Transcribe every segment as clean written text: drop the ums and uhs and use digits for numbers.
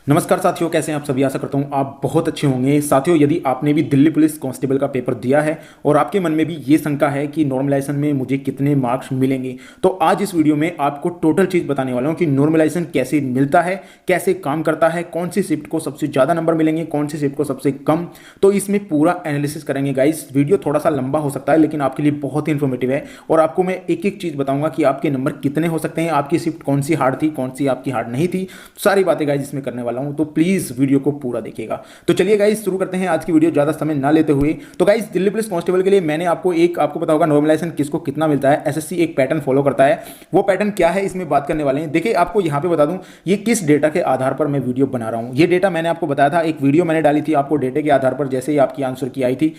नमस्कार साथियों, कैसे हैं आप सभी। आशा करता हूं आप बहुत अच्छे होंगे। साथियों, यदि आपने भी दिल्ली पुलिस कांस्टेबल का पेपर दिया है और आपके मन में भी ये शंका है कि नॉर्मलाइजेशन में मुझे कितने मार्क्स मिलेंगे, तो आज इस वीडियो में आपको टोटल चीज़ बताने वाला हूं कि नॉर्मलाइजेशन कैसे मिलता है, कैसे काम करता है, कौन सी शिफ्ट को सबसे ज़्यादा नंबर मिलेंगे, कौन सी शिफ्ट को सबसे कम। तो इसमें पूरा एनालिसिस करेंगे गाइस। वीडियो थोड़ा सा लंबा हो सकता है लेकिन आपके लिए बहुत ही इन्फॉर्मेटिव है और आपको मैं एक एक चीज़ बताऊंगा कि आपके नंबर कितने हो सकते हैं, आपकी शिफ्ट कौन सी हार्ड थी, कौन सी आपकी हार्ड नहीं थी। सारी बातें गाइस इसमें करने वाला हूं, तो प्लीज़ वीडियो को पूरा देखिएगा। तो चलिए गाइस शुरू करते हैं आज की वीडियो ज़्यादा समय ना लेते हुए। तो गाइस दिल्ली पुलिस कांस्टेबल के लिए मैंने आपको पता होगा नॉर्मलाइजेशन किसको कितना मिलता है। एसएससी एक पैटर्न फॉलो करता है, वो पैटर्न क्या है इसमें बात करने वाले हैं। देखिए आपको यहाँ पे बता दूं ये किस डेटा के आधार पर मैं वीडियो बना रहा हूँ। ये डेटा मैंने आपको बताया था, एक वीडियो मैंने डाली थी आपको डेटे के आधार पर, जैसे ही आपकी आंसर की आई थी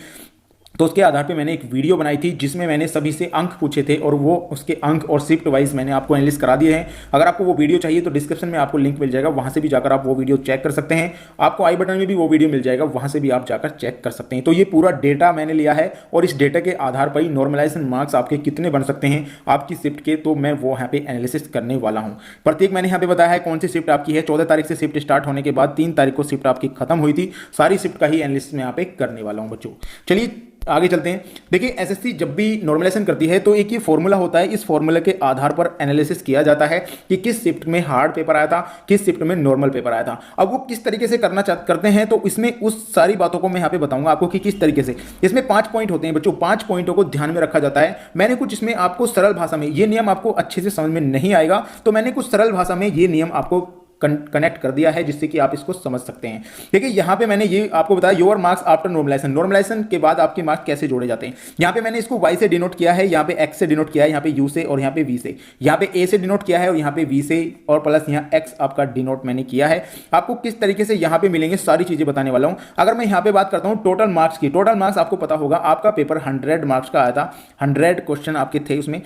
तो उसके आधार पे मैंने एक वीडियो बनाई थी जिसमें मैंने सभी से अंक पूछे थे और वो उसके अंक और शिफ्ट वाइज मैंने आपको एनालिसिस करा दिए हैं। अगर आपको वो वीडियो चाहिए तो डिस्क्रिप्शन में आपको लिंक मिल जाएगा, वहां से भी जाकर आप वो वीडियो चेक कर सकते हैं। आपको आई बटन में भी वो वीडियो मिल जाएगा, वहां से भी आप जाकर चेक कर सकते हैं। तो ये पूरा डेटा मैंने लिया है और इस डेटा के आधार पर ही नॉर्मलाइजेशन मार्क्स आपके कितने बन सकते हैं आपकी शिफ्ट के, तो मैं वो यहाँ पे एनालिसिस करने वाला हूँ। प्रत्येक मैंने यहाँ पे बताया है कौन सी शिफ्ट आपकी है। 14 तारीख से शिफ्ट स्टार्ट होने के बाद 3 तारीख को शिफ्ट आपकी खत्म हुई थी। सारी शिफ्ट का ही एनालिसिस मैं यहाँ पे करने वाला हूँ बच्चों। चलिए आगे चलते हैं। देखिए एसएससी जब भी नॉर्मलाइजेशन करती है तो एक ये फॉर्मूला होता है, इस फॉर्मूला के आधार पर एनालिसिस किया जाता है कि किस शिफ्ट में हार्ड पेपर आया था, किस शिफ्ट में नॉर्मल पेपर आया था। अब वो किस तरीके से करते हैं तो इसमें उस सारी बातों को मैं यहाँ पे बताऊंगा आपको कि किस तरीके से। इसमें 5 पॉइंट होते हैं बच्चों, 5 पॉइंटों को ध्यान में रखा जाता है। मैंने कुछ इसमें आपको सरल भाषा में, ये नियम आपको अच्छे से समझ में नहीं आएगा तो मैंने कुछ सरल भाषा में ये नियम आपको कनेक्ट कर दिया है जिससे कि आप इसको समझ सकते हैं। देखिए यहाँ पे मैंने ये आपको बताया your marks after normalisation. Normalisation के बाद आपके मार्क्स कैसे जोड़े जाते हैं। यहाँ पे मैंने इसको y से डिनोट किया है, यहाँ पे x से डिनोट किया है, यहाँ पे u से और यहाँ पे v से। यहाँ पे a से डिनोट किया है और यहाँ पे v से और प्लस यहाँ x आपका डिनोट मैंने किया है। आपको किस तरीके से यहाँ पे मिलेंगे सारी चीजें बताने वाला हूँ। अगर मैं यहाँ पे बात करता हूँ टोटल मार्क्स की, टोटल मार्क्स आपको पता होगा आपका पेपर 100 मार्क्स का आया था, 100 क्वेश्चन आपके थे उसमें,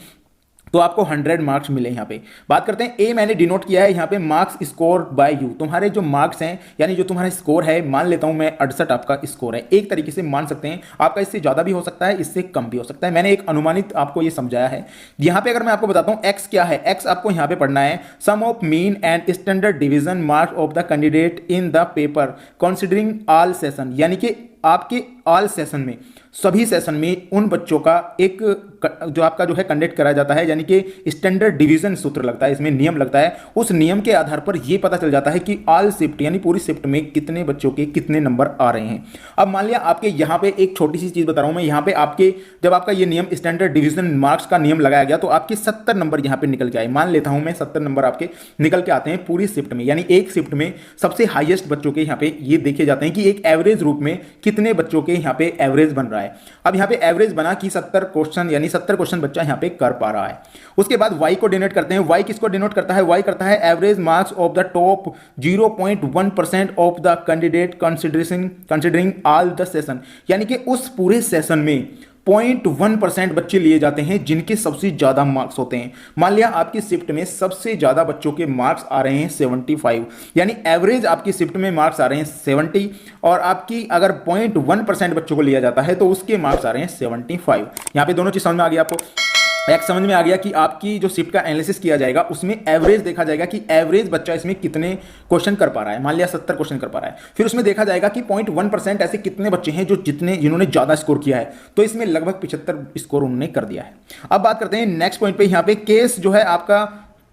तो आपको 100 मार्क्स मिले। यहाँ पे बात करते हैं ए मैंने डिनोट किया है यहाँ पे मार्क्स स्कोर बाय यू। तुम्हारे जो मार्क्स हैं यानी जो तुम्हारा स्कोर है, मान लेता हूं मैं 68 आपका स्कोर है, एक तरीके से मान सकते हैं। आपका इससे ज़्यादा भी हो सकता है, इससे कम भी हो सकता है। मैंने एक अनुमानित आपको ये समझाया है। यहाँ पे अगर मैं आपको बताता हूँ एक्स क्या है, एक्स आपको यहाँ पे पढ़ना है sum of mean and standard division marks of the candidate in the paper considering all session. यानी कि आपके ऑल सेशन में, सभी सेशन में उन बच्चों का एक जो आपका जो है कंडक्ट कराया जाता है, यानी कि स्टैंडर्ड डिवीजन सूत्र लगता है, इसमें नियम लगता है। उस नियम के आधार पर यह पता चल जाता है कि ऑल शिफ्ट यानी पूरी शिफ्ट में कितने बच्चों के कितने नंबर आ रहे हैं। अब मान लिया आपके यहाँ पे एक छोटी सी चीज बता रहा हूं मैं, यहाँ पे आपके जब आपका ये नियम स्टैंडर्ड डिवीजन मार्क्स का नियम लगाया गया तो आपके 70 नंबर यहाँ पे निकल के आए। मान लेता हूं मैं 70 नंबर आपके निकल के आते हैं पूरी शिफ्ट में, यानी एक शिफ्ट में सबसे हाईएस्ट बच्चों के यहाँ पे ये देखे जाते हैं कि एक एवरेज रूप में कितने बच्चों के यहाँ पे एवरेज बन रहा है। अब यहाँ पे एवरेज बना कि 70 क्वेश्चन यानी 70 क्वेश्चन बच्चा यहाँ पे कर पा रहा है। उसके बाद y को डिनोट करते हैं। y किसको डिनोट करता है, y करता है average marks of the top 0.1% of the candidate considering all the session. यानी कि उस पूरे सेशन में 0.1% बच्चे लिए जाते हैं जिनके सबसे ज्यादा मार्क्स होते हैं। मान लिया आपकी शिफ्ट में सबसे ज्यादा बच्चों के मार्क्स आ रहे हैं 75, यानी एवरेज आपकी शिफ्ट में मार्क्स आ रहे हैं 70 और आपकी अगर 0.1% बच्चों को लिया जाता है तो उसके मार्क्स आ रहे हैं 75। यहां पे दोनों चीज समझ में आ गई आपको। एक समझ में आ गया कि आपकी जो शिफ्ट का एनालिसिस किया जाएगा उसमें एवरेज देखा जाएगा कि एवरेज बच्चा इसमें कितने क्वेश्चन कर पा रहा है। मान लिया 70 क्वेश्चन कर पा रहा है, फिर उसमें देखा जाएगा कि 0.1% ऐसे कितने बच्चे हैं जो जिन्होंने ज्यादा स्कोर किया है, तो इसमें लगभग 75 स्कोर उन्होंने कर दिया है। अब बात करते हैं नेक्स्ट पॉइंट पे। यहाँ पे केस जो है आपका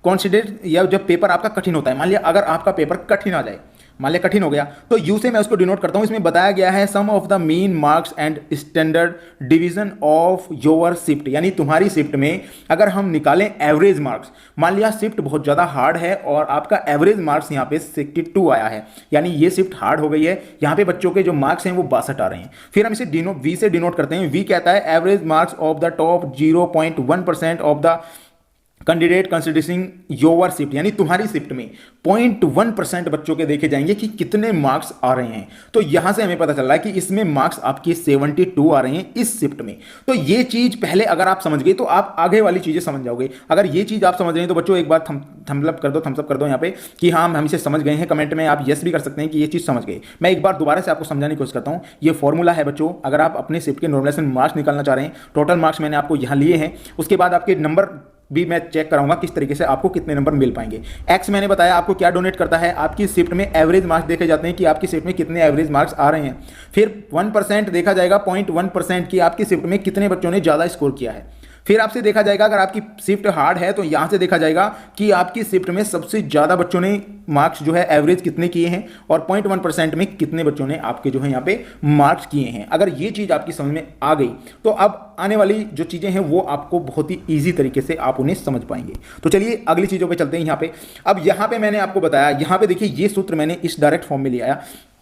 कॉन्सिडर या जब पेपर आपका कठिन होता है, मान लिया अगर आपका पेपर कठिन आ जाए, मान लिया कठिन हो गया तो यू से मैं उसको डिनोट करता हूं। इसमें बताया गया है sum of the mean marks and standard division of your shift. यानी तुम्हारी शिफ्ट में अगर हम निकालें एवरेज मार्क्स, मान लिया शिफ्ट बहुत ज्यादा हार्ड है और आपका एवरेज मार्क्स यहाँ पे 62 आया है, यानी ये शिफ्ट हार्ड हो गई है। यहाँ पे बच्चों के जो मार्क्स हैं वो 62 आ रहे हैं। फिर हम इसे वी से डिनोट करते हैं। वी कहता है average marks of the top 0.1% of the candidate considering your shift. यानी तुम्हारी शिफ्ट में 0.1% बच्चों के देखे जाएंगे कि कितने मार्क्स आ रहे हैं। तो यहां से हमें पता चल रहा है कि इसमें मार्क्स आपके 72 आ रहे हैं इस शिफ्ट में। तो ये चीज पहले अगर आप समझ गए तो आप आगे वाली चीजें समझ जाओगे। अगर ये चीज आप समझ रहे हैं तो बच्चों एक बार थम्सअप कर दो यहाँ पे कि हाँ हम इसे समझ गए हैं। कमेंट में आप यस भी कर सकते हैं कि ये चीज समझ गए। मैं एक बार दोबारा से आपको समझाने की कोशिश करता हूँ। ये फॉर्मूला है बच्चों, अगर आप अपने शिफ्ट के नॉर्मलाइजेशन मार्क्स निकालना चाह रहे हैं, टोटल मार्क्स मैंने आपको यहाँ लिए हैं, उसके बाद आपके नंबर भी मैं चेक कराऊंगा किस तरीके से आपको कितने नंबर मिल पाएंगे। एक्स मैंने बताया आपको क्या डोनेट करता है, आपकी शिफ्ट में एवरेज मार्क्स देखे जाते हैं कि आपकी शिफ्ट में कितने एवरेज मार्क्स आ रहे हैं। फिर 1% देखा जाएगा, 0.1% की आपकी शिफ्ट में कितने बच्चों ने ज़्यादा स्कोर किया है। फिर आपसे देखा जाएगा अगर आपकी शिफ्ट हार्ड है तो यहां से देखा जाएगा कि आपकी शिफ्ट में सबसे ज़्यादा बच्चों ने मार्क्स जो है एवरेज कितने किए हैं और 0.1% में कितने बच्चों ने आपके जो है यहाँ पे मार्क्स किए हैं। अगर ये चीज़ आपकी समझ में आ गई तो अब आने वाली जो चीज़ें हैं वो आपको बहुत ही ईजी तरीके से आप उन्हें समझ पाएंगे। तो चलिए अगली चीज़ों पर चलते हैं। यहाँ पे अब यहाँ पे मैंने आपको बताया, यहाँ पे देखिए ये सूत्र मैंने इस डायरेक्ट फॉर्म में लिया है।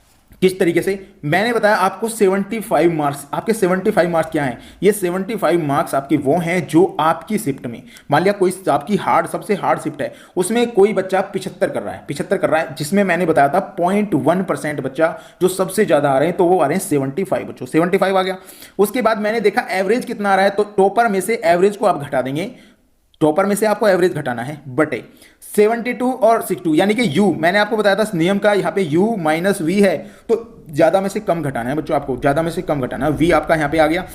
किस तरीके से मैंने बताया आपको 75 मार्क्स, आपके 75 मार्क्स क्या हैं, ये 75 मार्क्स आपके वो हैं जो आपकी शिफ्ट में, मान लिया कोई आपकी हार्ड सबसे हार्ड शिफ्ट है उसमें कोई बच्चा 75 कर रहा है, 75 कर रहा है, जिसमें मैंने बताया था 0.1% बच्चा जो सबसे ज्यादा आ रहे हैं तो वो आ रहे हैं 75 बच्चों, 75 आ गया। उसके बाद मैंने देखा एवरेज कितना आ रहा है, तो टॉपर में से एवरेज को आप घटा देंगे, टॉपर में से आपको एवरेज घटाना है बटे 72 और 62, यानी कि u मैंने आपको बताया था नियम का, यहाँ पे u माइनस वी है तो ज्यादा में से कम घटाना है बच्चों, आपको ज्यादा में से कम घटाना है। v आपका यहाँ पे आ गया।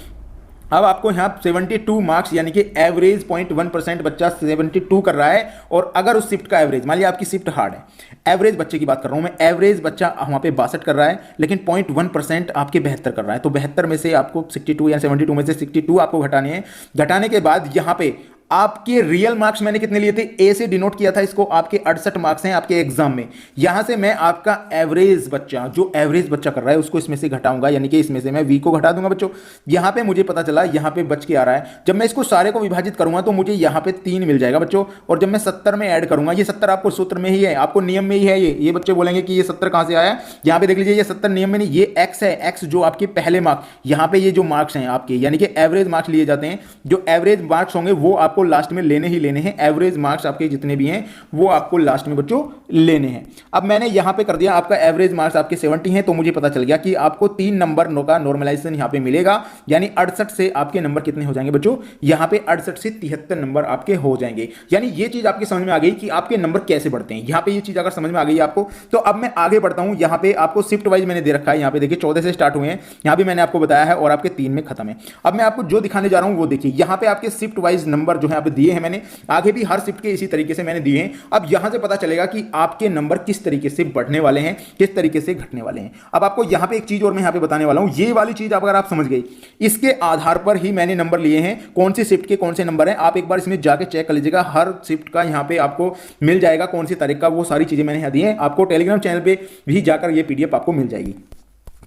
अब आपको यहाँ 72 मार्क्स यानी कि एवरेज 0.1% बच्चा 72 कर रहा है, और अगर उस शिफ्ट का एवरेज, मान लिया आपकी शिफ्ट हार्ड है, एवरेज बच्चे की बात कर रहा हूं मैं, एवरेज बच्चा वहाँ पे 62 कर रहा है लेकिन 0.1% आपके 72 कर रहा है, तो 72 में से आपको 62 या 72 में से 62 आपको घटाने हैं। घटाने के बाद यहाँ पे आपके रियल मार्क्स मैंने कितने लिए थे, ए से डिनोट किया था इसको, आपके 68 मार्क्स हैं आपके एग्जाम में। यहां से मैं आपका एवरेज बच्चा, जो एवरेज बच्चा कर रहा है उसको इसमें से घटाऊंगा, यानी कि इसमें से मैं वी को घटा दूंगा बच्चों। यहां पे मुझे पता चला यहां पे बच के आ रहा है, जब मैं इसको सारे को विभाजित करूंगा तो मुझे यहां पे 3 मिल जाएगा बच्चों, और जब मैं 70 में ऐड करूंगा, ये 70 आपको सूत्र में ही है, आपको नियम में ही है, ये बच्चे बोलेंगे कि ये 70 कहां से आया, यहां पे देख लीजिए ये 70 नियम में नहीं, ये एक्स है, एक्स जो आपके पहले मार्क्स, यहां पे ये जो मार्क्स हैं आपके यानी कि एवरेज मार्क्स लिए जाते हैं, जो एवरेज मार्क्स होंगे वो आपको लास्ट में लेने हैं, एवरेज मार्क्स आपके जितने भी हैं वो आपको लास्ट में बच्चों लेने हैं। अब मैंने यहां पे कर दिया, आपका एवरेज मार्क्स आपके 70 हैं, तो मुझे पता चल गया कि आपको 3 नंबर का नॉर्मलाइजेशन यहां पे मिलेगा, यानी 68 से आपके नंबर कितने हो जाएंगे बच्चों, यहां पे 68 से 73 नंबर आपके हो जाएंगे। यानी ये चीज आपकी समझ में आ गई कि आपके नंबर कैसे बढ़ते हैं। यहां पे ये चीज अगर समझ में आ गई आपको, तो अब मैं आगे बढ़ता हूं। यहां पे आपको शिफ्ट वाइज मैंने दे रखा है, यहां पे देखिए 14 से स्टार्ट हुए हैं, यहां भी मैंने आपको बताया है, और आपके 3 में खत्म है। अब मैं आपको जो दिखाने जा रहा हूं वो देखिए, यहां पे आपके शिफ्ट वाइज नंबर जो है आप दिए हैं मैंने, आगे भी हर शिफ्ट के इसी तरीके से मैंने दिए हैं। अब यहां से पता चलेगा कि आपके नंबर किस तरीके से बढ़ने वाले हैं, किस तरीके से घटने वाले हैं। अब आपको यहां पे एक चीज और मैं यहां पे बताने वाला हूं, ये वाली चीज अगर आप समझ गए, इसके आधार पर ही मैंने नंबर लिए हैं, कौन सी शिफ्ट के कौन से नंबर हैं, आप एक बार इसमें जाके चेक कर लीजिएगा, हर शिफ्ट का यहां पे आपको मिल जाएगा कौन सी तारीख का, वो सारी चीजें मैंने यहां दी हैं। आपको टेलीग्राम चैनल पे भी जाकर ये पीडीएफ आपको मिल जाएगी।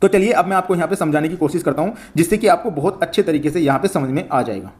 तो चलिए अब मैं आपको यहां पे समझाने की कोशिश करता हूं, जिससे कि आपको बहुत अच्छे तरीके से यहां पे समझ में आ जाएगा।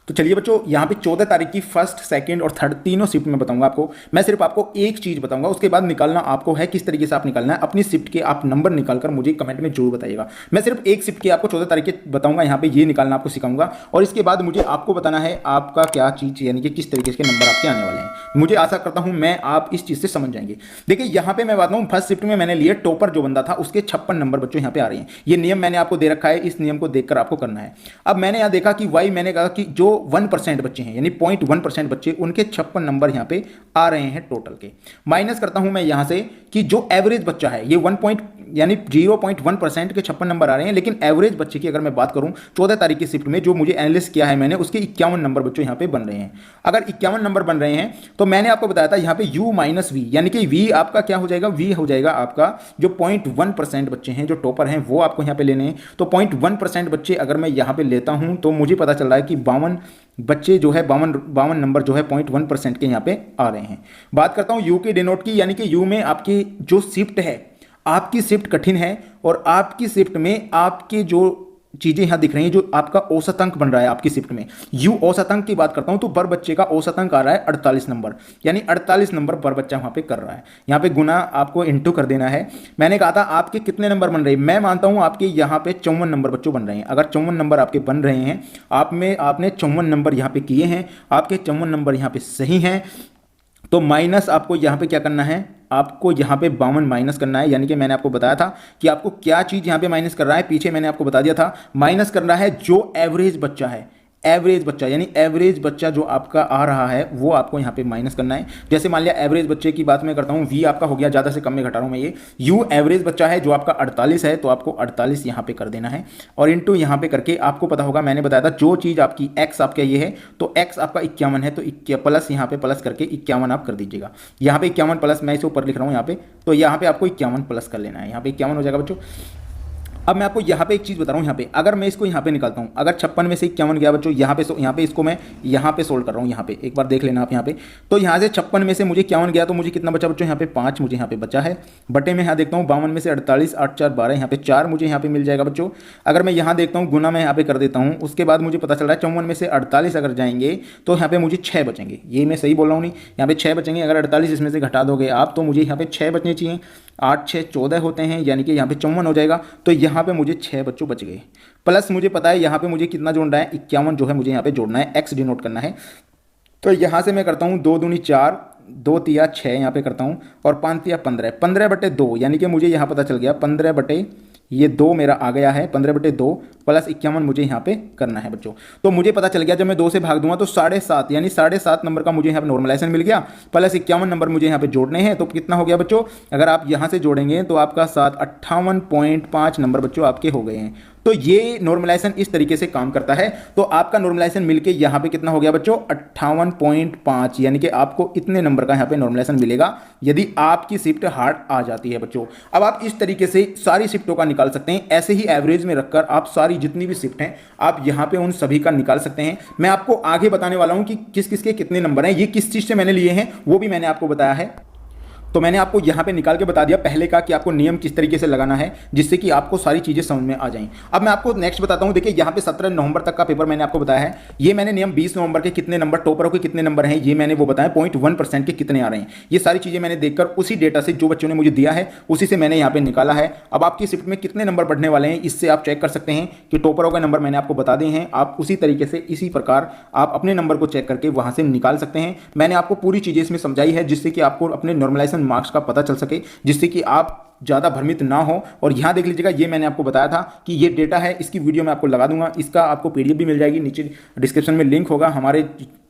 तो चलिए बच्चों, यहाँ पे 14 तारीख की फर्स्ट, सेकंड और थर्ड तीनों शिफ्ट में बताऊंगा आपको। मैं सिर्फ आपको एक चीज बताऊंगा, उसके बाद निकालना आपको है किस तरीके से आप निकालना है। अपनी शिफ्ट के आप नंबर निकालकर मुझे कमेंट में जरूर बताइएगा। मैं सिर्फ एक शिफ्ट के आपको 14 तारीख के बताऊंगा, यहाँ पे ये निकालना आपको सिखाऊंगा, और इसके बाद मुझे आपको बताना है आपका क्या चीज, यानी कि किस तरीके के नंबर आपके आने वाले हैं। मुझे आशा करता हूं मैं आप इस चीज से समझ जाएंगे। देखिए यहाँ पे मैं बात हूँ, फर्स्ट शिफ्ट में मैंने लिए टॉपर जो बंदा था उसके 56 नंबर बच्चों यहाँ पे आ रहे हैं। ये नियम मैंने आपको दे रखा है, इस नियम को देखकर आपको करना है। अब मैंने यहाँ देखा कि वाई, मैंने कहा कि जो 1% बच्चे हैं, यानी 0.1% बच्चे, उनके 56 नंबर यहाँ पे आ रहे हैं टोटल के। माइनस करता हूं मैं यहाँ से कि जो एवरेज बच्चा है, ये 0.1% के 56 नंबर आ रहे हैं, लेकिन एवरेज बच्चे की अगर मैं बात करूं 14 तारीख की शिफ्ट में जो मुझे एनालिस किया है मैंने, उसके 51 नंबर बच्चों यहाँ पे बन रहे हैं। अगर 51 नंबर बन रहे हैं तो मैंने आपको बताया था यहाँ पे u माइनस वी, यानी कि v आपका क्या हो जाएगा, v हो जाएगा आपका जो 0.1% बच्चे हैं जो टॉपर हैं वो आपको यहाँ पे लेने हैं। तो 0.1% बच्चे अगर मैं यहाँ पे लेता हूं तो मुझे पता चल रहा है कि 52 बच्चे जो है 52 नंबर जो है 0.1% के यहाँ पे आ रहे हैं। बात करता हूँ यू के डिनोट की, यानी कि यू में आपकी जो शिफ्ट है, आपकी शिफ्ट कठिन है, और आपकी शिफ्ट में आपके जो चीजें यहां दिख रही हैं, जो आपका औसत अंक बन रहा है आपकी शिफ्ट में, यू औसत अंक की बात करता हूं तो पर बच्चे का औसत अंक आ रहा है 48 नंबर, यानी 48 नंबर पर बच्चा वहां पे कर रहा है। यहां पे गुना आपको इंटू कर देना है। मैंने कहा था आपके कितने नंबर बन रहे हैं, मैं मानता हूं आपके यहां पे 54 नंबर बच्चों बन रहे हैं। अगर 54 नंबर आपके बन रहे हैं, आपने 54 नंबर यहां पे किए हैं, आपके 54 नंबर यहां पे सही हैं, तो माइनस आपको यहां पे क्या करना है, आपको यहां पे 52 माइनस करना है। यानी कि मैंने आपको बताया था कि आपको क्या चीज यहां पे माइनस कर रहा है, पीछे मैंने आपको बता दिया था, माइनस करना है जो एवरेज बच्चा है, एवरेज बच्चा, यानी एवरेज बच्चा जो आपका आ रहा है वो आपको यहाँ पे माइनस करना है। जैसे मान लिया एवरेज बच्चे की बात मैं करता हूँ, वी आपका हो गया, ज़्यादा से कम में घटा रहा हूँ मैं ये, यू एवरेज बच्चा है जो आपका 48 है, तो आपको 48 यहाँ पे कर देना है और इंटू यहाँ पे करके आपको पता होगा, मैंने बताया था जो चीज़ आपकी एक्स आपका ये है तो एक्स आपका 51 है, तो प्लस यहाँ पे प्लस करके 51 आप कर दीजिएगा। यहाँ पे 51 प्लस, मैं इसे ऊपर लिख रहा हूँ यहाँ पे, तो यहाँ पे आपको 51 प्लस कर लेना है, यहाँ पे 51 हो जाएगा बच्चों। अब मैं आपको यहाँ पे एक चीज़ बता रहा हूँ, यहाँ पे अगर मैं इसको यहाँ पे निकालता हूँ, अगर 56 में से 51 गया बच्चों, यहाँ पे इसको मैं यहाँ पे सोल्व कर रहा हूँ, यहाँ पे एक बार देख लेना आप यहाँ पे, तो यहाँ से 56 में से मुझे 51 गया तो मुझे कितना बचा बच्चों, यहाँ पे 5 मुझे यहाँ पे बचा है, बटे में यहाँ देखता हूँ 52 में से 48, 8 4 12, यहाँ पे 4 मुझे यहाँ पे मिल जाएगा बच्चों। अगर मैं यहाँ देखता हूँ गुना मैं यहाँ पे कर देता हूँ, उसके बाद मुझे पता चल रहा है 54 में से 48 अगर जाएंगे तो यहाँ पे मुझे 6 बचेंगे, ये मैं सही बोल रहा हूँ नहीं, यहाँ पे 6 बचेंगे। अगर 48 इसमें से घटा दोगे आप तो मुझे यहाँ पे 6 बचने चाहिए, 8 6 14 होते हैं, यानी कि यहाँ पे 54 हो जाएगा, तो यहाँ पे मुझे 6 बच्चों बच गए। प्लस मुझे पता है यहाँ पे मुझे कितना जोड़ना है, 51 जो है मुझे यहाँ पे जोड़ना है, एक्स डिनोट करना है। तो यहाँ से मैं करता हूँ 2 दूनी 4, 2 तिया 6 यहाँ पे करता हूँ और 5 तिया 15, 15 बटे 2, यानी कि मुझे यहाँ पता चल गया 15 बटे ये 2 मेरा आ गया है, 15 बटे 2 प्लस 51 मुझे यहाँ पे करना है बच्चों। तो मुझे पता चल गया जब मैं 2 से भाग दूंगा तो 7.5, यानी 7.5 नंबर का मुझे यहाँ पे नॉर्मलाइजेशन मिल गया, प्लस 51 नंबर मुझे यहाँ पे जोड़ने हैं, तो कितना हो गया बच्चों, अगर आप यहाँ से जोड़ेंगे तो आपका 58.5 नंबर बच्चों आपके हो गए हैं। तो ये नॉर्मलाइजेशन इस तरीके से काम करता है। तो आपका नॉर्मलाइजेशन मिलके यहाँ पे कितना हो गया बच्चों, 58.5, यानी कि आपको इतने नंबर का यहाँ पे नॉर्मलाइजेशन मिलेगा यदि आपकी शिफ्ट हार्ड आ जाती है बच्चों। अब आप इस तरीके से सारी शिफ्टों का निकाल सकते हैं, ऐसे ही एवरेज में रखकर आप सारी जितनी भी शिफ्ट हैं आप यहाँ पे उन सभी का निकाल सकते हैं। मैं आपको आगे बताने वाला हूँ कि किस किस के कितने नंबर हैं, ये किस चीज़ से मैंने लिए हैं वो भी मैंने आपको बताया है। तो मैंने आपको यहाँ पे निकाल के बता दिया पहले का कि आपको नियम किस तरीके से लगाना है जिससे कि आपको सारी चीज़ें समझ में आ जाएं। अब मैं आपको नेक्स्ट बताता हूँ। देखिए यहाँ पे 17 नवंबर तक का पेपर मैंने आपको बताया है, ये मैंने नियम 20 नवंबर के कितने नंबर, टॉपरों के कितने नंबर हैं ये मैंने वो बताया, 0.1% के कितने आ रहे हैं, ये सारी चीज़ें मैंने देखकर उसी डेटा से जो बच्चों ने मुझे दिया है उसी से मैंने यहाँ पे निकाला है। अब आपकी शिफ्ट में कितने नंबर बढ़ने वाले हैं इससे आप चेक कर सकते हैं कि टॉपरों का नंबर मैंने आपको बता दिए हैं, आप उसी तरीके से इसी प्रकार आप अपने नंबर को चेक करके वहाँ से निकाल सकते हैं। मैंने आपको पूरी चीज़ें इसमें समझाई है जिससे कि आपको अपने नॉर्मलाइजेशन मार्क्स का पता चल सके, जिससे कि आप ज़्यादा भ्रमित ना हो। और यहाँ देख लीजिएगा, ये मैंने आपको बताया था कि ये डेटा है, इसकी वीडियो मैं आपको लगा दूंगा, इसका आपको पीडीएफ भी मिल जाएगी, नीचे डिस्क्रिप्शन में लिंक होगा हमारे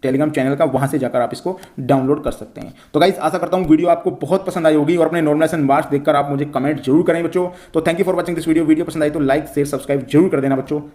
टेलीग्राम चैनल का, वहाँ से जाकर आप इसको डाउनलोड कर सकते हैं। तो गाइस आशा करता हूँ वीडियो आपको बहुत पसंद आई होगी और अपने नॉर्मलाइजेशन मार्क्स देखकर आप मुझे कमेंट जरूर करें बच्चों। तो thank you for watching this video पसंद आई तो लाइक शेयर सब्सक्राइब जरूर कर देना बच्चों।